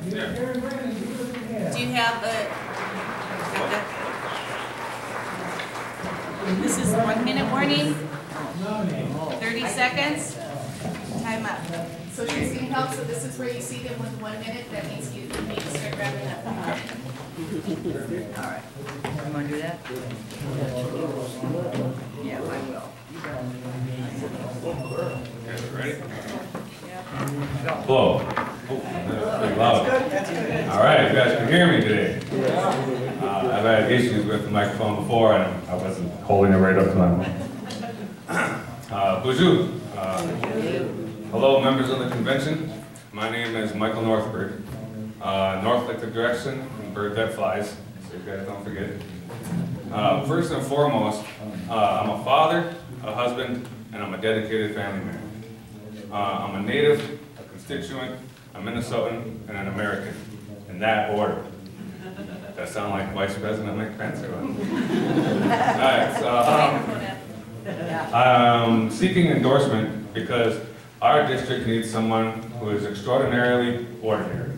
Do you have this is 1 minute warning, 30 seconds, time up. Social listening help, so this is where you see them with 1 minute, that means you need to start wrapping up. All right. You want to do that? Yeah, I will. Ready? Yeah. Hello. Oh, that's pretty loud. All right, you guys can hear me today. I've had issues with the microphone before, and I wasn't holding it right up to my mouth. Bonjour. Hello, members of the convention. My name is Michael Northbird. North like the direction, and bird that flies, so you guys don't forget. First and foremost, I'm a father, a husband, and I'm a dedicated family man. I'm a native, a constituent, a Minnesotan, and an American, in that order. That sound like Vice President Mike Pence or what? All right, so I'm seeking endorsement because our district needs someone who is extraordinarily ordinary.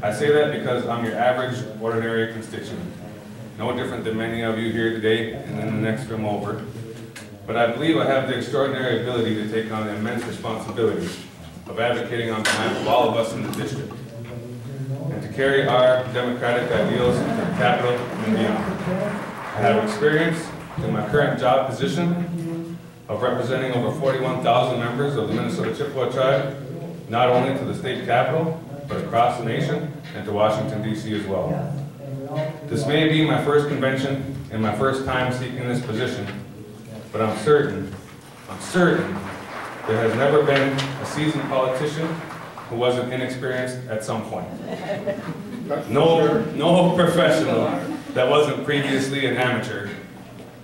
I say that because I'm your average, ordinary constituent. No different than many of you here today and then the next room over. But I believe I have the extraordinary ability to take on the immense responsibility of advocating on behalf of all of us in the district, and to carry our democratic ideals to the Capitol and beyond. I have experience in my current job position of representing over 41,000 members of the Minnesota Chippewa tribe, not only to the state capitol, but across the nation and to Washington, D.C. as well. This may be my first convention and my first time seeking this position, but I'm certain there has never been a seasoned politician who wasn't inexperienced at some point. No professional that wasn't previously an amateur,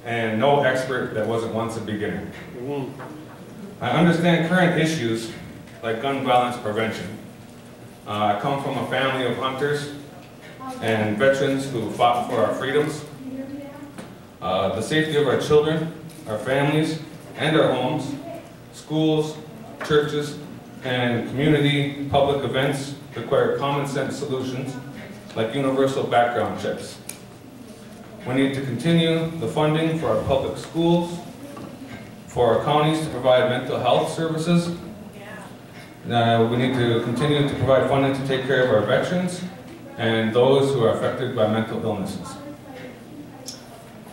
and no expert that wasn't once a beginner. I understand current issues like gun violence prevention. I come from a family of hunters and veterans who fought for our freedoms. The safety of our children, our families, and our homes, schools, churches, and community public events require common sense solutions like universal background checks. We need to continue the funding for our public schools, for our counties to provide mental health services. We need to continue to provide funding to take care of our veterans and those who are affected by mental illnesses.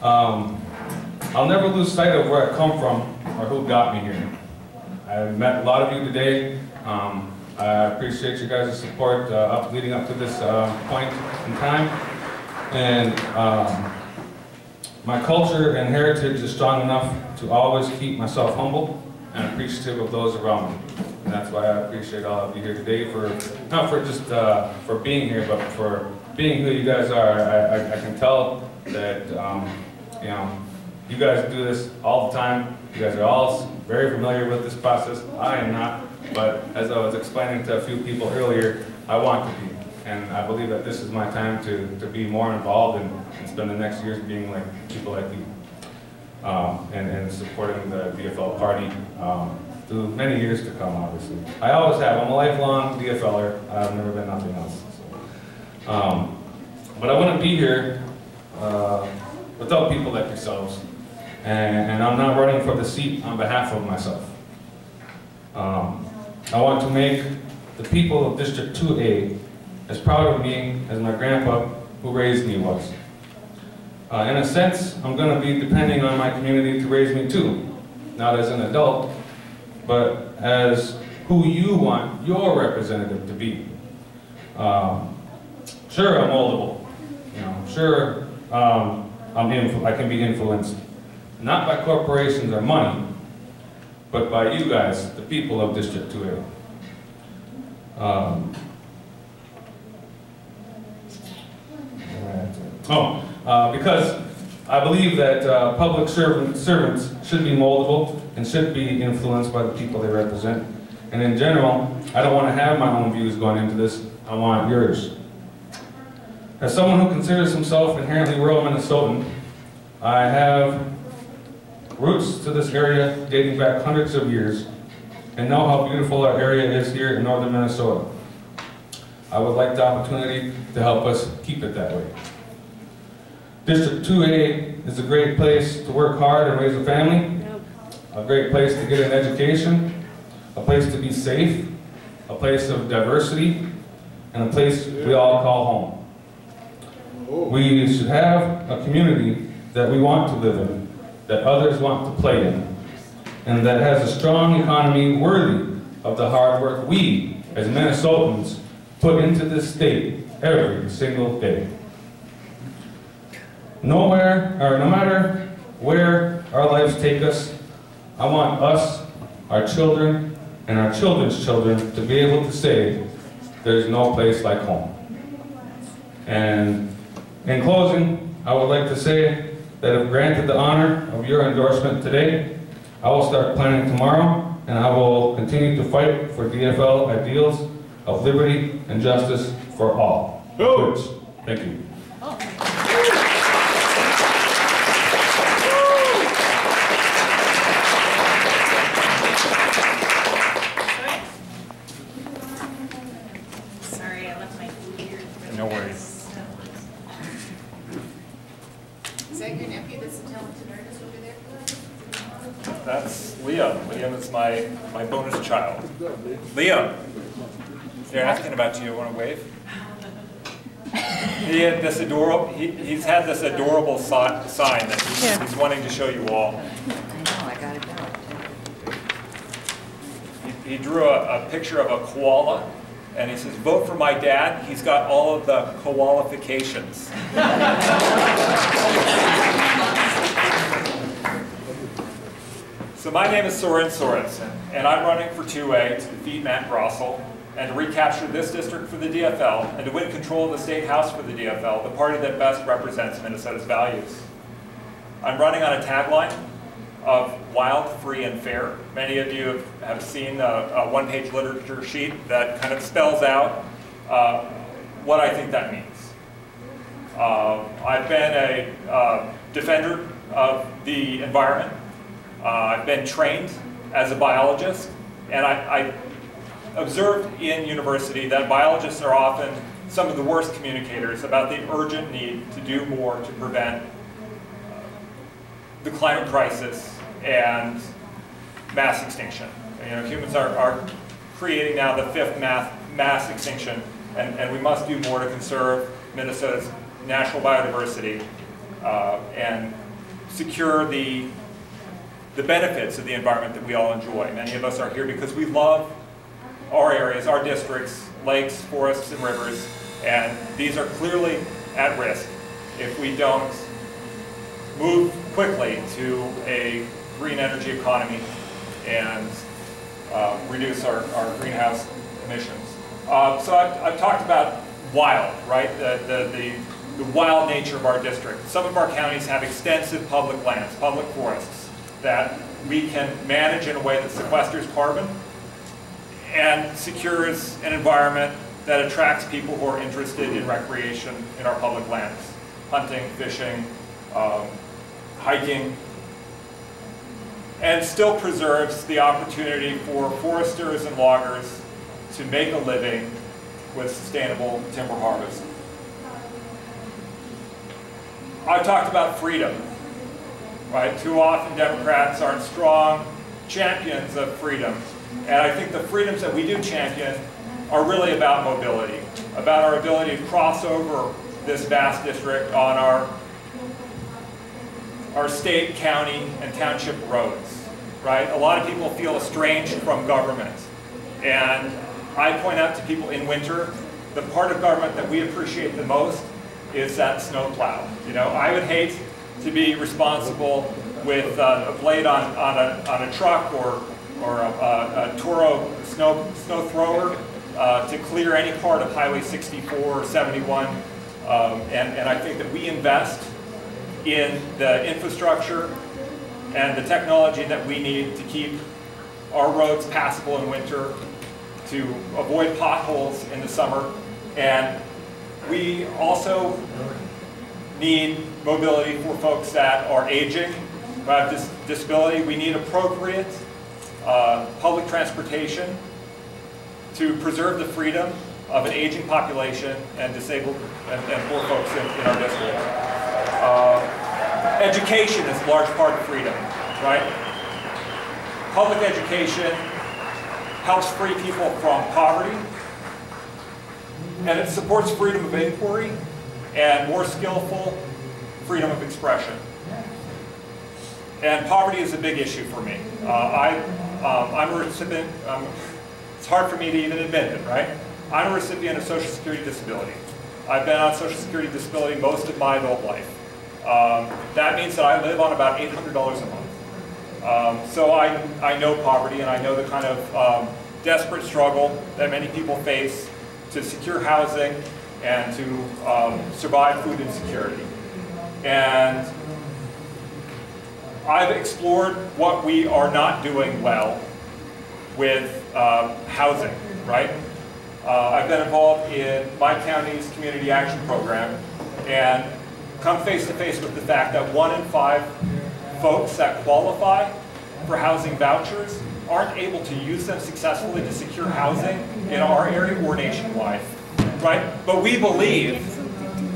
I'll never lose sight of where I come from or who got me here. I've met a lot of you today. I appreciate you guys' support leading up to this point in time. And my culture and heritage is strong enough to always keep myself humble and appreciative of those around me. And that's why I appreciate all of you here today, not for just for being here, but for being who you guys are. I can tell that you know, you guys do this all the time. You guys are all very familiar with this process. I am not, but as I was explaining to a few people earlier, I want to be. And I believe that this is my time to be more involved and spend the next years being like people like you. And supporting the DFL party through many years to come, obviously. I always have. I'm a lifelong DFLer. I've never been nothing else. So. But I wouldn't be here without people like yourselves. And I'm not running for the seat on behalf of myself. I want to make the people of District 2A as proud of me as my grandpa who raised me was. In a sense, I'm going to be depending on my community to raise me too, not as an adult, but as who you want your representative to be. Sure, I'm moldable. You know, sure, I can be influenced, not by corporations or money, but by you guys, the people of District 2A. Because I believe that public servants should be moldable and should be influenced by the people they represent. And in general, I don't want to have my own views going into this, I want yours. As someone who considers himself inherently rural Minnesotan, I have roots to this area dating back hundreds of years and know how beautiful our area is here in northern Minnesota. I would like the opportunity to help us keep it that way. District 2A is a great place to work hard and raise a family, a great place to get an education, a place to be safe, a place of diversity, and a place we all call home. We should have a community that we want to live in, that others want to play in, and that has a strong economy worthy of the hard work we, as Minnesotans, put into this state every single day. No matter where our lives take us, I want us, our children, and our children's children to be able to say, there's no place like home. And in closing, I would like to say that if granted the honor of your endorsement today, I will start planning tomorrow, and I will continue to fight for DFL ideals of liberty and justice for all. Thank you. Sorry, I left my food here. No worries. Is that your nephew that's a talented artist over there? That's Liam. Liam is my bonus child. Liam, they're asking about you. Want to wave? He had this he's had this adorable sign that he's wanting to show you all. I know, I got it down. He drew a picture of a koala, and he says, "Vote for my dad. He's got all of the koalifications." So my name is Soren Sorensen, and I'm running for 2A to defeat Matt Grossel and to recapture this district for the DFL and to win control of the state house for the DFL, the party that best represents Minnesota's values. I'm running on a tagline of wild, free, and fair. Many of you have seen a one-page literature sheet that kind of spells out what I think that means. I've been a defender of the environment. I've been trained as a biologist, and I observed in university that biologists are often some of the worst communicators about the urgent need to do more to prevent the climate crisis and mass extinction. You know, humans are creating now the fifth mass extinction, and we must do more to conserve Minnesota's natural biodiversity and secure the benefits of the environment that we all enjoy. Many of us are here because we love our areas, our districts, lakes, forests, and rivers, and these are clearly at risk if we don't move quickly to a green energy economy and reduce our greenhouse emissions. So I've talked about wild, right? The wild nature of our district. Some of our counties have extensive public lands, public forests, that we can manage in a way that sequesters carbon and secures an environment that attracts people who are interested in recreation in our public lands. Hunting, fishing, hiking, and still preserves the opportunity for foresters and loggers to make a living with sustainable timber harvest. I talked about freedom, right? Too often Democrats aren't strong champions of freedom, and I think the freedoms that we do champion are really about mobility, about our ability to cross over this vast district on our state, county, and township roads, right? A lot of people feel estranged from government, and I point out to people in winter, the part of government that we appreciate the most is that snowplow. You know, I would hate to be responsible with a blade on a truck or a Toro snow thrower to clear any part of Highway 64 or 71, and I think that we invest in the infrastructure and the technology that we need to keep our roads passable in winter, to avoid potholes in the summer, and we also need mobility for folks that are aging, who have disability. We need appropriate public transportation to preserve the freedom of an aging population and disabled and poor folks in our district. Education is a large part of freedom, right? Public education helps free people from poverty, and it supports freedom of inquiry and more skillful freedom of expression. And poverty is a big issue for me. I'm a recipient, it's hard for me to even admit it, right? I'm a recipient of Social Security disability. I've been on Social Security disability most of my adult life. That means that I live on about $800 a month. So I know poverty, and I know the kind of desperate struggle that many people face to secure housing and to survive food insecurity. And I've explored what we are not doing well with housing, right? I've been involved in my county's community action program and come face to face with the fact that 1 in 5 folks that qualify for housing vouchers aren't able to use them successfully to secure housing in our area or nationwide, right? But we believe,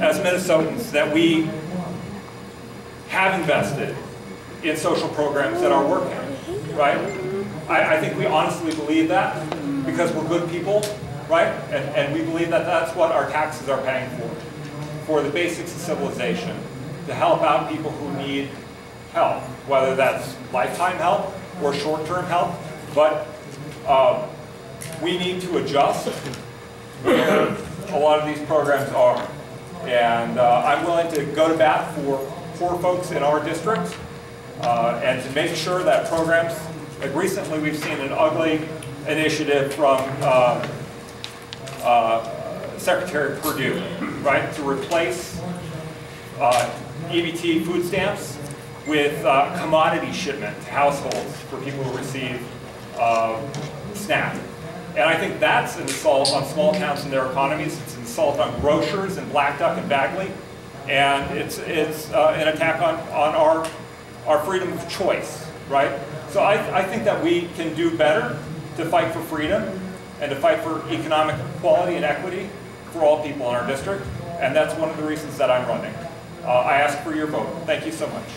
as Minnesotans, that we have invested in social programs that are working, right? I think we honestly believe that because we're good people, right? And we believe that that's what our taxes are paying for the basics of civilization, to help out people who need help, whether that's lifetime help or short-term help. But we need to adjust where a lot of these programs are. And I'm willing to go to bat for poor folks in our district and to make sure that programs, like recently we've seen an ugly initiative from Secretary Perdue, right, to replace EBT food stamps with commodity shipment to households for people who receive SNAP. And I think that's an assault on small towns and their economies. It's an assault on grocers in Black Duck and Bagley. And it's an attack on our freedom of choice, right? So I think that we can do better to fight for freedom and to fight for economic equality and equity for all people in our district. And that's one of the reasons that I'm running. I ask for your vote. Thank you so much.